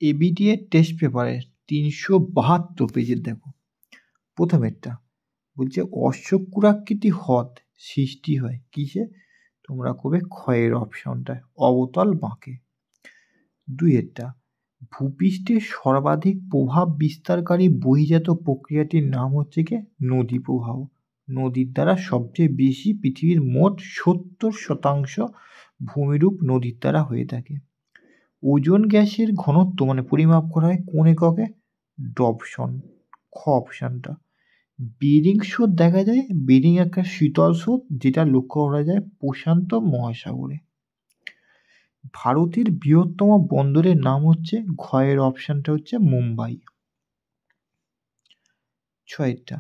ABTA test পেপারে 372 পেজের দেখো প্রথমেরটা বলছে অশ্বক্ষুরাকৃতি হ্রদ সৃষ্টি হয় কিসে? তোমরা করবে ক্ষয়ের অপশনটায়, অবতল বাঁকে। দুইয়েরটা ভূপৃষ্ঠে সর্বাধিক প্রভাব বিস্তারকারী বহির্জাত প্রক্রিয়াটির নাম হচ্ছে কি? নদী প্রবাহ। নদীর দ্বারা সবচেয়ে বেশি পৃথিবীর মোট 70% ভূমিরূপ নদীর দ্বারা হয়ে থাকে। ওজোন গ্যাসের ঘনত্ব মানে পরিমাপ করা হয় কোন এককে? ডবসন, খ অপশনটা। বেরিং স্রোত দেখা যায়, বেরিং একটা শীতল স্রোত যেটা লক্ষ্য করা যায় প্রশান্ত মহাসাগরে। ভারতের বৃহত্তম বন্দরের নাম হচ্ছে, ঘয়ের অপশনটা হচ্ছে মুম্বাই। ছয়টা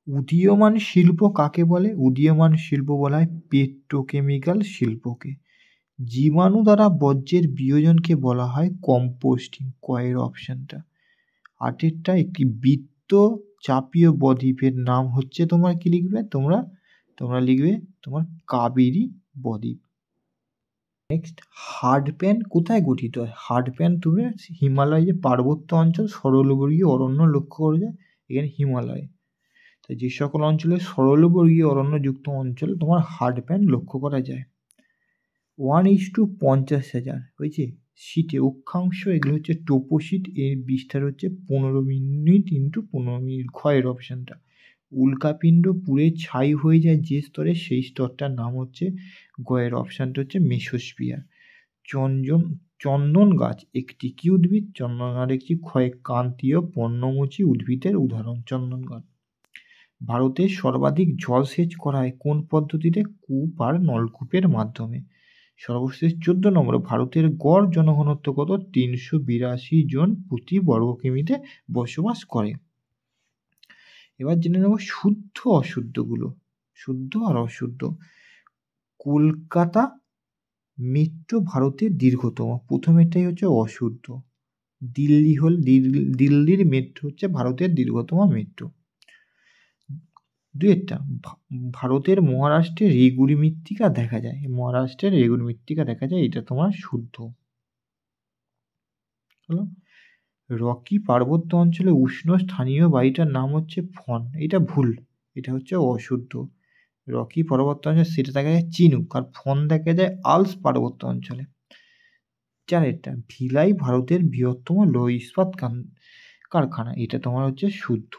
উদীয়মান শিল্প কাকে বলে? উদীয়মান শিল্প বলা হয় পেট্রোকেমিক্যাল শিল্পকে। জীবাণু দ্বারা বর্জ্যের বিয়োজনকে বলা হয় কম্পোস্টিং, কয়ের অপশনটা। আটেরটা একটি বৃত্ত চাপীয় বদ্বীপের নাম হচ্ছে, তোমার কি লিখবে? তোমরা লিখবে তোমার কাবেরী বদ্বীপ। নেক্সট, হার্ডপ্যান কোথায় গঠিত হয়? হার্ডপ্যান তুমি হিমালয় যে পার্বত্য অঞ্চল সরলবর্গীয় অরণ্য লক্ষ্য করে যায়, এখানে হিমালয়। তাই যে সকল অঞ্চলে সরলবর্গীয় অরণ্যযুক্ত অঞ্চল তোমার হার্ডপ্যান লক্ষ্য করা যায়। 1:50,000 হয়েছে শীটে অক্ষাংশ, এগুলো হচ্ছে টোপোশিট, এর বিস্তার হচ্ছে 15 মিনিট ইন্টু 15 মিনিট, ক্ষয়ের অপশনটা। উল্কাপিণ্ড পুড়ে ছাই হয়ে যায় যে স্তরে, সেই স্তরটার নাম হচ্ছে, গয়ের অপশনটা হচ্ছে মেসোস্ফিয়ার। চন্দন গাছ একটি কি উদ্ভিদ? চন্দন গাছ একটি ক্ষয়ক্রান্তীয় পর্ণমোচী উদ্ভিদের উদাহরণ চন্দন গাছ। ভারতের সর্বাধিক জলসেচ করা হয় কোন পদ্ধতিতে? কূপ আর নলকূপের মাধ্যমে। সর্বশেষ 14 নম্বর, ভারতের গড় জনঘনত্ব কত? 382 জন প্রতি বর্গ কিমিতে বসবাস করে। এবার জেনে নেব শুদ্ধ অশুদ্ধগুলো, শুদ্ধ আর অশুদ্ধ। কলকাতা মেট্রো ভারতের দীর্ঘতম, প্রথমেরটাই হচ্ছে অশুদ্ধ। দিল্লির মেট্রো হচ্ছে ভারতের দীর্ঘতম মেট্রো। দুইটা, ভারতের মহারাষ্ট্রে রেগুড়ি মৃত্তিকা দেখা যায়, মহারাষ্ট্রের রেগুড়ি মৃত্তিকা দেখা যায়, এটা তোমার শুদ্ধ হলো। রকি পার্বত্য অঞ্চলে উষ্ণ স্থানীয় বায়ুটার নাম হচ্ছে ফন, এটা ভুল, এটা হচ্ছে অশুদ্ধ। রকি পার্বত্য অঞ্চলে সেটা দেখা যায় চিনুক, আর ফন দেখা যায় আলস পার্বত্য অঞ্চলে। চারেরটা, ভিলাই ভারতের বৃহত্তম লৌহ ইস্পাত কারখানা, এটা তোমার হচ্ছে শুদ্ধ।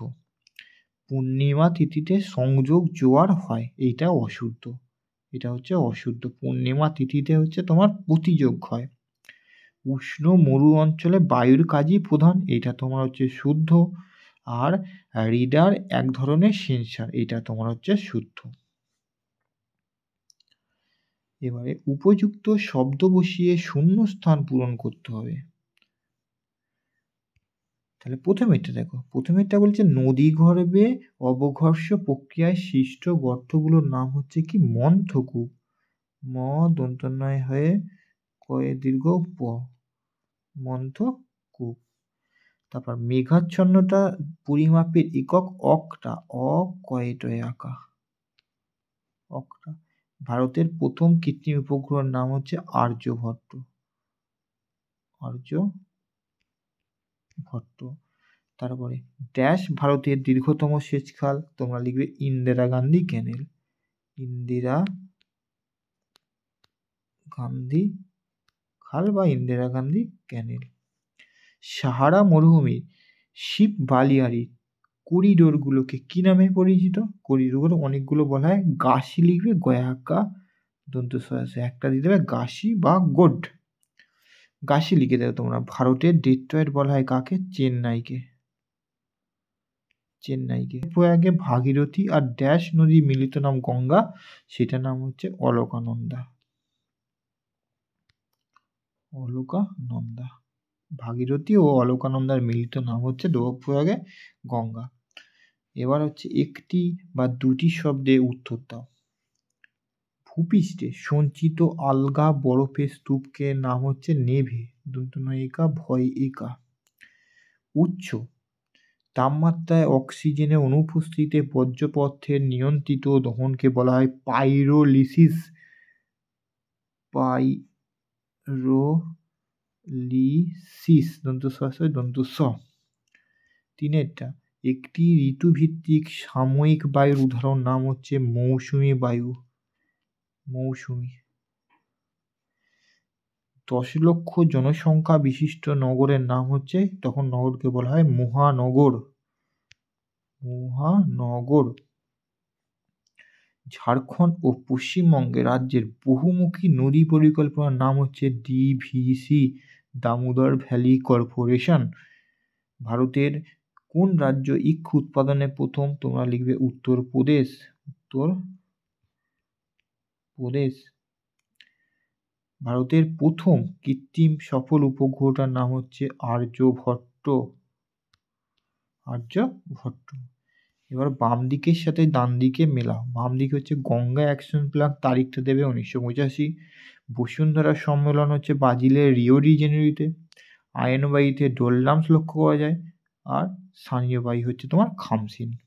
পূর্ণিমা তিথিতে সংযোগ জোয়ার হয়, এইটা অশুদ্ধ, এটা হচ্ছে অশুদ্ধ। পূর্ণিমা তিথিতে হচ্ছে তোমার প্রতিযোগ হয়। উষ্ণ মরু অঞ্চলে বায়ুর কাজই প্রধান, এটা তোমার হচ্ছে শুদ্ধ। আর রিডার এক ধরনের সেন্সর, এটা তোমার হচ্ছে শুদ্ধ। এবারে উপযুক্ত শব্দ বসিয়ে শূন্য স্থান পূরণ করতে হবে। তাহলে প্রথমেরটা দেখো, প্রথমেরটা বলছে নদী গর্ভে অবঘর্ষ প্রক্রিয়ায় সৃষ্ট গর্তগুলোর নাম হচ্ছে কি? মন্থকূপ। ম দন্তন্বয় হয়ে কয়ে দীর্ঘ প, মন্থকূপ। তারপর মেঘাচ্ছন্নতা পরিমাপের একক অক্টা, অ কয়েটয়ে আঁকা, অক্টা। ভারতের প্রথম কৃত্রিম উপগ্রহের নাম হচ্ছে আর্যভট্ট, আর্যভট্ট। তারপরে ড্যাশ ভারতের দীর্ঘতম সেচ খাল, তোমরা লিখবে ইন্দিরা গান্ধী ক্যানেল, ইন্দিরা গান্ধী খাল বা ইন্দিরা গান্ধী ক্যানেল। সাহারা মরুভূমির শিপ বালিয়ারি করিডোরগুলোকে কি নামে পরিচিত? করিডোরগুলো অনেকগুলো বলা হয়, গাছি লিখবে, গয়াকা দন্ত সয়াসে একটা দিয়ে দেবে, গাছি বা গোড, গাছি লিখে দেবে তোমরা। ভারতের ডেট্রয়েট বলা হয় কাকে? চেন্নাইকে, চেন্নাইকে। প্রয়াগে ভাগীরথী আর ড্যাশ নদী মিলিত নাম গঙ্গা, সেটার নাম হচ্ছে অলকানন্দা, অলকানন্দা। ভাগীরথী ও অলকানন্দার মিলিত নাম হচ্ছে প্রয়াগে গঙ্গা। এবার হচ্ছে একটি বা দুটি শব্দে উত্তর দাও। ভূপৃষ্ঠে সঞ্চিত আলগা বরফের স্তূপকে নাম হচ্ছে নেভে, দন্তনয়িকা ভয় একা। উচ্চ তাপমাত্রায় অক্সিজেনের অনুপস্থিতিতে বর্জ্যপদার্থের নিয়ন্ত্রিত দহনকে বলা হয় পাইরোলিসিস, লিসিস দন্ত স। তিনেরটা, একটি ঋতুভিত্তিক সাময়িক বায়ুর উদাহরণ নাম হচ্ছে মৌসুমী বায়ু। মৌসুমী। 10 লক্ষ জনসংখ্যা বিশিষ্ট নগরের নাম হচ্ছে, তখন নগরকে বলা হয় মহানগর। মহানগর। ঝাড়খণ্ড ও পশ্চিমবঙ্গে রাজ্যের বহুমুখী নদী পরিকল্পনার নাম হচ্ছে ডিভিসি, দামোদর ভ্যালি কর্পোরেশন। ভারতের কোন রাজ্য ইক্ষু উৎপাদনে প্রথম? তোমরা লিখবে উত্তরপ্রদেশ। উত্তরপ্রদেশ। ভারতের প্রথম কৃত্রিম সফল উপগ্রহটার নাম হচ্ছে আর্যভট্ট। আর্যভট্ট। এবার বাম দিকের সাথে ডান দিকে মেলাও। বাম দিকে হচ্ছে গঙ্গা অ্যাকশন প্ল্যান, তারিখটা দেবে 1985। বসুন্ধরা সম্মেলন হচ্ছে ব্রাজিলের রিও ডি জেনেরিওতে। আয়নবায়ুতে ডোলডামস লক্ষ্য করা যায়। আর স্থানীয় বায়ু হচ্ছে তোমার খামসিন।